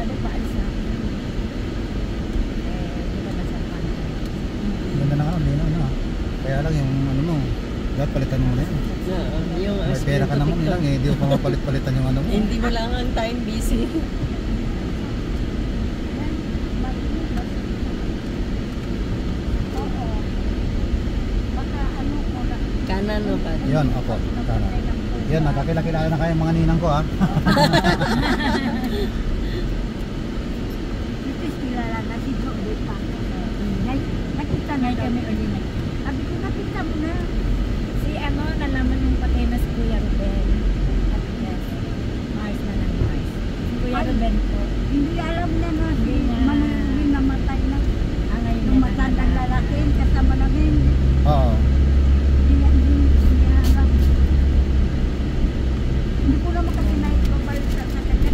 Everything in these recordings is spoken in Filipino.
Father, paalis na. Di ba nasa Father? Ganda na nga, linaw na. Kaya lang yung ano mo, dapat palitan mo na yan. Yung May pera ka naman lang eh, di mo pa mapalit-palitan yung ano mo. Hindi mo lang ang time busy. Kanan o pa? Yun, opo. Yan, nakakilala na kayo mga ninang ko ha. Kilala na si Joey pa. Nakita na kami ulit. Sabi ko, nakita mo na. Si ano, nalaman yung patay na si Kuya Ruben. At yes, Mars na ng Mars. Si Kuya Ruben po. Hindi alam na na. Hindi namatay na. Nung matandang lalaki, kasama namin. Oo.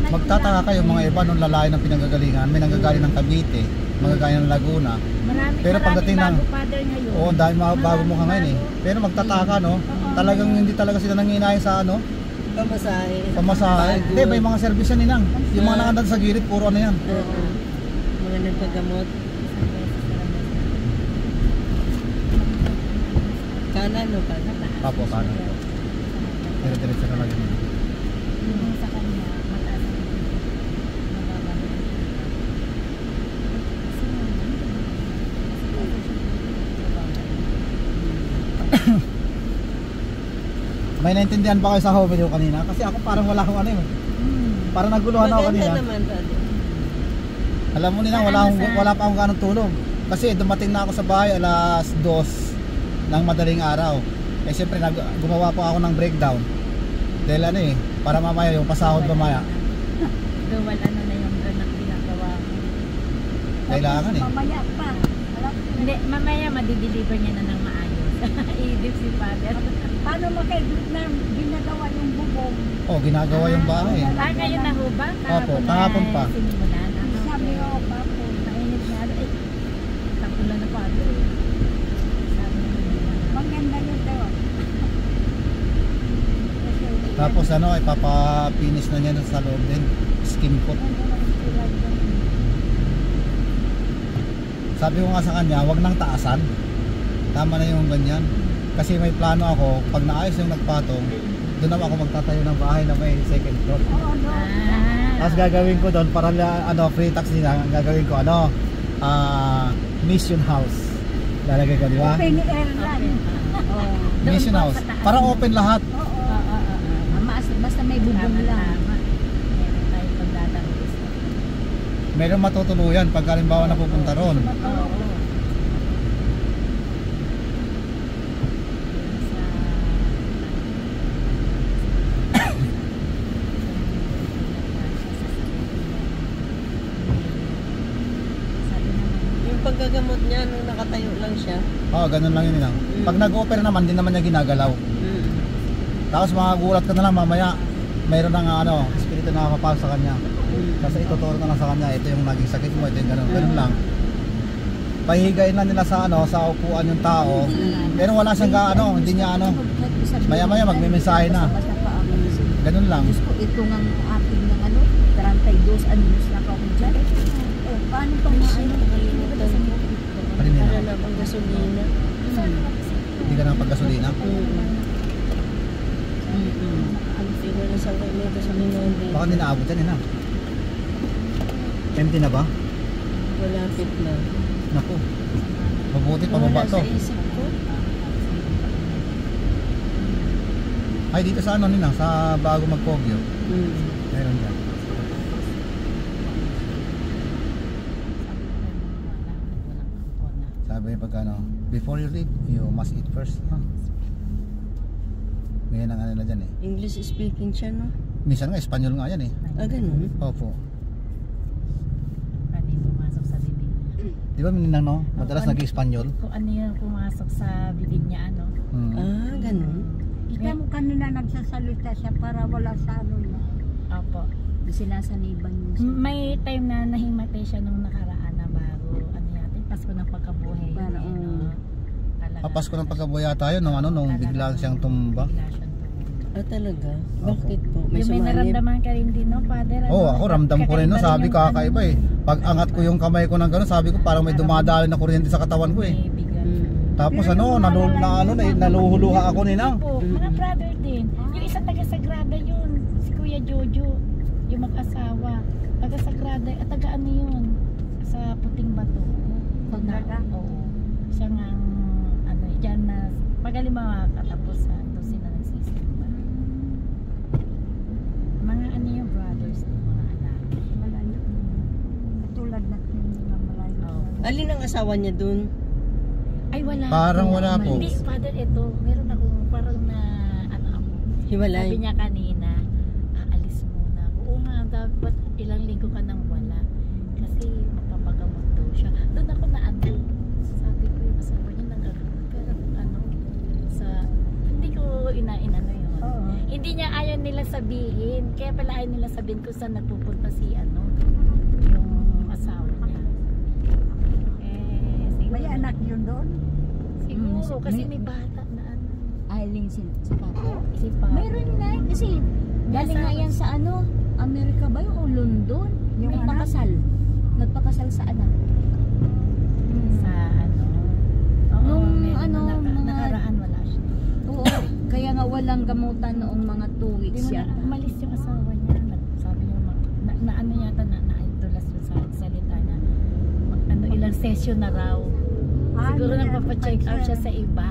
Magtataka kayo mga iba nung lalayo ng pinanggagalingan, may nanggagaling ng Cavite, manggagaling ng Laguna. Pero pagdating ng oo, dahil mga bago mukha ngayon eh. Pero magtataka no, talagang hindi talaga sila nanginayang sa ano, Pamasahe. pamasahe. Hindi, may mga service yan ninang. Yung mga nakandang sa gilid, puro ano yan. Mga nagpagamot. Kanan o pa? Apo, kanan po. Dire-diretso na lang yun. Sa kanya, mataas ang May naintindihan ba kayo sa home video kanina? Kasi ako parang wala akong ano yun. Parang naguluhan ako kanina. Maganda naman Daddy. Alam mo nila, wala pa akong ganong tulog. Kasi dumating na ako sa bahay alas 2 ng madaling araw. Eh siyempre gumawa pa ako ng breakdown. Dahil ano eh, para mamaya yung pasahod mamaya. Duwal ano na yung anak ginagawa mo. Kailangan eh. Mamaya pa. Hindi, mamaya madideliver niya na ng maayos. I-dip si Father. Paano makaibig na ginagawa yung bubong? Oh, ginagawa yung bahay. Kayo na ho ba? Opo, kahapon pa. Sinimulan. Sabi ko, papo, mainit na. Tapulan na Father. Sabi ko, maganda yun daw. Tapos ano, ipapapinish na niya sa loob din. Skim coat. Sabi ko nga sa kanya, wag nang taasan. Tama na yung ganyan. Kasi may plano ako, pag naayos yung nagpatong, doon naman ako magtatayo ng bahay na may second floor. Tapos gagawin ko doon, para ano, free tax nila, gagawin ko ano, mission house. Lalagay ko, di ba? Open air lang. Mission house. Para open lahat. Basta may bubong lang. Meron tayo pagdadang. Meron matutuluyan pag halimbawa napupunta ron. Yung paggagamot niya, nung nakatayo lang siya. Oo, ganun lang yun lang. Pag nag-offer naman, din naman niya ginagalaw. Tapos magugulat ka na lang mamaya, mayroon ng ano, espiritu na nakapapasok sa kanya. Kasi ituturo na lang sa kanya, ito yung naging sakit mo, ito yung ganun, ganun lang. Pahihigayin lang nila sa ano, sa upuan yung tao. Pero wala siyang ano, hindi niya ano. Maya-maya magme-mensahe na. Ganun lang. Ito nga ating ng ano, 32 anos na ako dyan. Paano pang ano? Para na pang gasolina. Hindi ka na paggasolina? Siguro na sa may gasolina din. Baka hindi naabot yan, ina. Empty na ba? Malapit na. Naku, mabuti pababa to. Sa isip ko. Ay, dito sa ano nila, sa bago mag-Pogyo. Meron dyan. Sabi pag ano, before you leave, you must eat first. Huh? Ngayon ang ano na dyan eh. English speaking siya, no? Minsan nga, Espanyol nga yan eh. Ganun? Opo. Ano yung pumasok sa bibig niya? Di ba mininang no? Madalas nag-Espanyol. Kung ano yung pumasok sa bibig niya, ano? Ganun? Kita mo kanina nagsasalita siya para wala sa ano niya. Opo. Sila sa nibang niya. May time na nahimatay siya nung nakaraan na bago. Ano yata, Pasko ng pagkabuhay. Para, Pasko ng pagkabuhay yata yun, nung bigla siyang tumba. Bigla siyang tumba. Ah, talaga? Bakit po? May Yung may sumanib? naramdaman ka rin din, no, Father? Ano? Oo, ako ramdam ko rin no, Kakaiba sabi yung kakaiba ano, eh. Pag angat ko yung kamay ko ng gano'n, sabi ko parang may dumadali na kuryente sa katawan ko eh. may bigat. Tapos ano, naluhuluha ako ninang. Po, mga brother din. Yung isa taga-Sagrada yun, si Kuya Jojo, yung mag-asawa. Taga-Sagrada, at taga-ano yun, sa Puting Bato. Sagrada? Oo. Siya nga, ano, dyan na, magaling mga katapusan, doon sila nagsisimba. Mga ano yung brothers, mga anak. Malayo. Katulad natin na malayo. Oo. Alin ang asawa niya dun? Ay, wala. Parang wala po. Hindi, Father, ito, meron akong parang na, ano ako, Hiwalay? sabi niya kanina, aalis muna ako. Oo nga, dapat ilang linggo ka nang wala. Kasi magpapagamot daw siya. Doon ako na ano, sabi ko yung asawa niya nagagamot. Pero ano, sa, hindi ko inano yun. Oo. Hindi niya ayaw nila sabihin. Kaya pala ayaw nila sabihin kung saan nagpupunta si ano, yung asawa niya. Siguro, May anak yun doon? siguro, kasi may bata na ano. Ailing si Papa. Si Papa. Meron na kasi galing nga yan sa ano, Amerika ba yun o London? Yung Nagpakasal. Nagpakasal sa anak. Sa ano. Oo, Nung meron ano, na mga- nakaraan wala siya. Oo, kaya nga walang gamutan noong mga 2 Hindi weeks mo yan. na umalis yung asawa niya. Sabi niya, na ano yata na-idolas yun sa salita na ano, ilang session na raw. Siguro nagpapacheck out siya sa iba.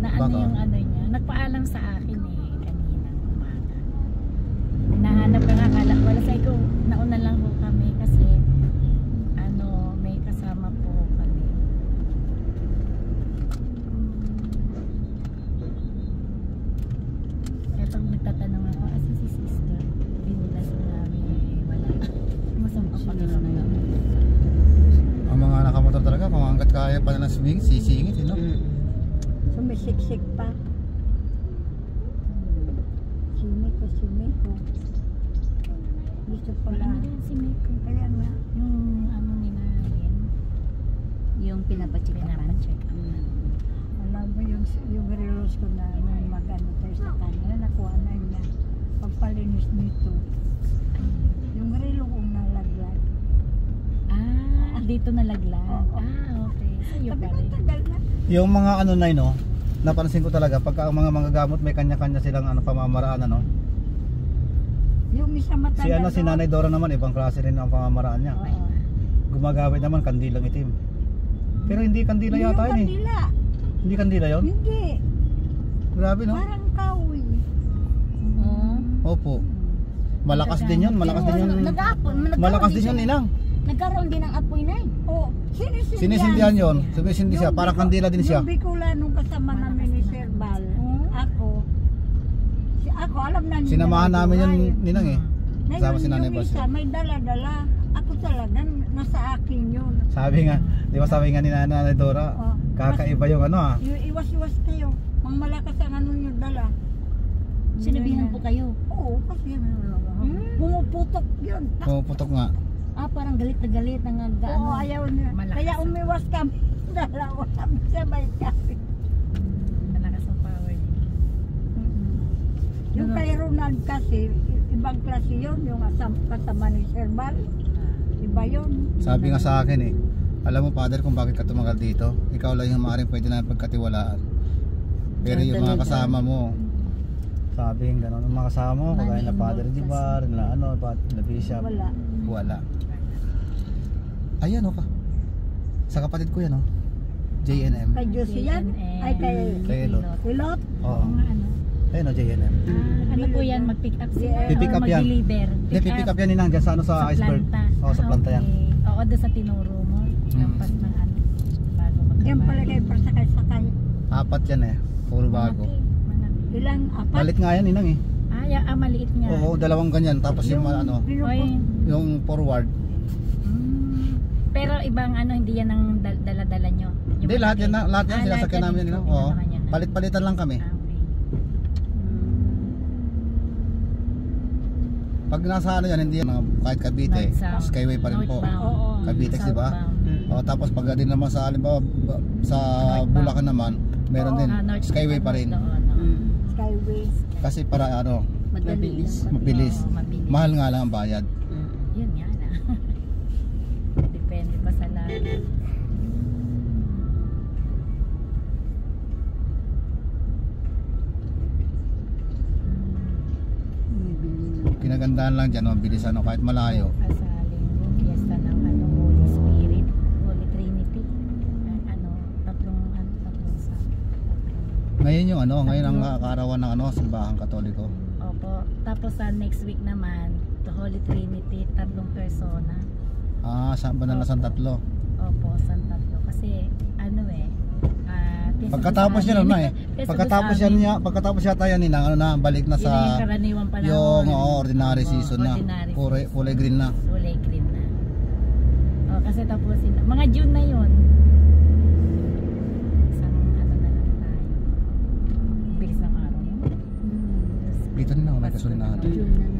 Na ano Baka. yung ano niya. Nagpaalam sa akin kaninang umaga. Hinahanap ka nga, wala sa ikaw, nauna lang po kami kasi ano, may kasama po kami. Kaya pag nagtatanong ako, asan si sister? Binulas mo namin wala. Masama pa na Ang mga nakamotor talaga, kung hanggat kaya pa nila sisingit, no? Sumisiksik pa. Simiko. Gusto pala. Ano din si Miko? Kaya nga. Yung ano nila rin, Yung pinapacheck upan. pinapacheck up. Alam mo yung relos ko na nung mag-ano tayo sa kanya, nakuha na niya. Pagpalinis nito. Yung relo kong nalagyan. Dito nalaglag. Oo. Okay. Sa'yo Sabi pa ko, rin. tagal na. Yung mga ano na no, napansin ko talaga pagka ang mga gamot may kanya-kanya silang ano pamamaraan ano. Yung isa matanda Si ano si doon. Nanay Dora naman ibang klase rin ang pamamaraan niya. Oo. Gumagamit naman kandilang itim. Pero hindi kandila Yung yata yun eh. kandila. Hindi kandila yun? Hindi. Grabe no? Parang kahoy. Oo. Opo. Malakas din yun, malakas din yun. Malakas din yun, Ninang. Nagkaroon din ng apoy na Oh, sinisindihan. Sinisindihan yun. Sumisindi siya, parang kandila din siya. Yung Bicolanong kasama namin ni Sir Bal. Ako, alam na niya. Sinamahan namin yun, Ninang eh. Ngayon, Kasama si Nanay yung Bas. isa, may dala-dala. Ako talaga, nasa akin yun. Sabi nga, di ba sabi nga ni Nanay Dora, Oh, kakaiba yung ano ah. Yung iwas-iwas kayo. Mang malakas ang ano nyo dala. Sinabihan po kayo. Oo, kasi pumuputok yun. Pumuputok nga. Parang galit na galit ang Oo, ayaw niya. Malakas Kaya ang- umiwas kami. Dalawa kami sabay kami. Malakas ang power niya. Yung kay Ronald kasi, ibang klase yun. Yung kasama ni Sir Bal. Iba yun. Sabi nga sa akin eh, alam mo Father kung bakit ka tumagal dito? Ikaw lang yung maaaring pwede na pagkatiwalaan. Pero yung mga kasama mo, sabi yung gano'n, yung mga kasama mo, kagaya na Father Jibar, na ano, na Bishop, Wala. wala. Ayan o ka. Sa kapatid ko yan o. JNM. Kay Josie yan? Ay, kay Kay Elot. Pilot? Oo. Mga ano. Ayun o, JNM. Ano po yan? Mag-pick up sila? Pipick up or yan. mag-deliver? Hindi, pipick up yan ninang dyan sa ano sa iceberg. planta. Oo, sa planta yan. Okay. Oo, doon sa tinuro mo. Lampas ng ano. Bago magkabali. Yan pala kayo persakay-sakay. 4 yan eh. Puro bago. Malaki. Ilang? Apat? Malit nga yan ninang eh. Maliit nga. Oo, 2 ganyan. Tapos yung ano, Oy. yung forward. Pero ibang ano, hindi yan ang dala-dala nyo? Yung Hindi, lahat malaki? yan, lahat yan sinasakyan namin yan. yung Oo. pinaka niya na. Palit-palitan lang kami. Okay. Pag nasa ano yan, hindi yan kahit Cavite, North-south. Skyway pa rin po. Northbound. Oo. Cavite, di ba? Southbound. O tapos pag din naman sa halimbawa sa Northbound. Bulacan naman, meron din North- Skyway pa rin. north doon, oo. Skyway. always. Kasi para ano, Madali Mabilis. lang. mabilis. Oo, mabilis. Mahal nga lang ang bayad. Yun nga na. Depende pa sa lalo. Kinagandahan lang dyan, mabilis ano, kahit malayo. Sa linggo, fiesta ng Holy Spirit, Holy Trinity. Tatlong sa. Ngayon yung ano, ngayon ang kaarawan ng ano, simbahang Katoliko. Opo. Tapos sa next week naman, the Holy Trinity, 3 persona. Banal na San Tatlo. Opo, San Tatlo. Kasi Fiesta Pagkatapos sa yan amin. ano Fiesta pagkatapos sa yan amin. niya, pagkatapos yata yan nila, ano na, balik na Yun sa yung karaniwang panahon. yung ordinary season na. Ordinary Kulay green na. Kulay green na. Kasi tapos mga June na yun. Isang na lang tayo. Bilis ng araw. Dito na may kasulinahan. June na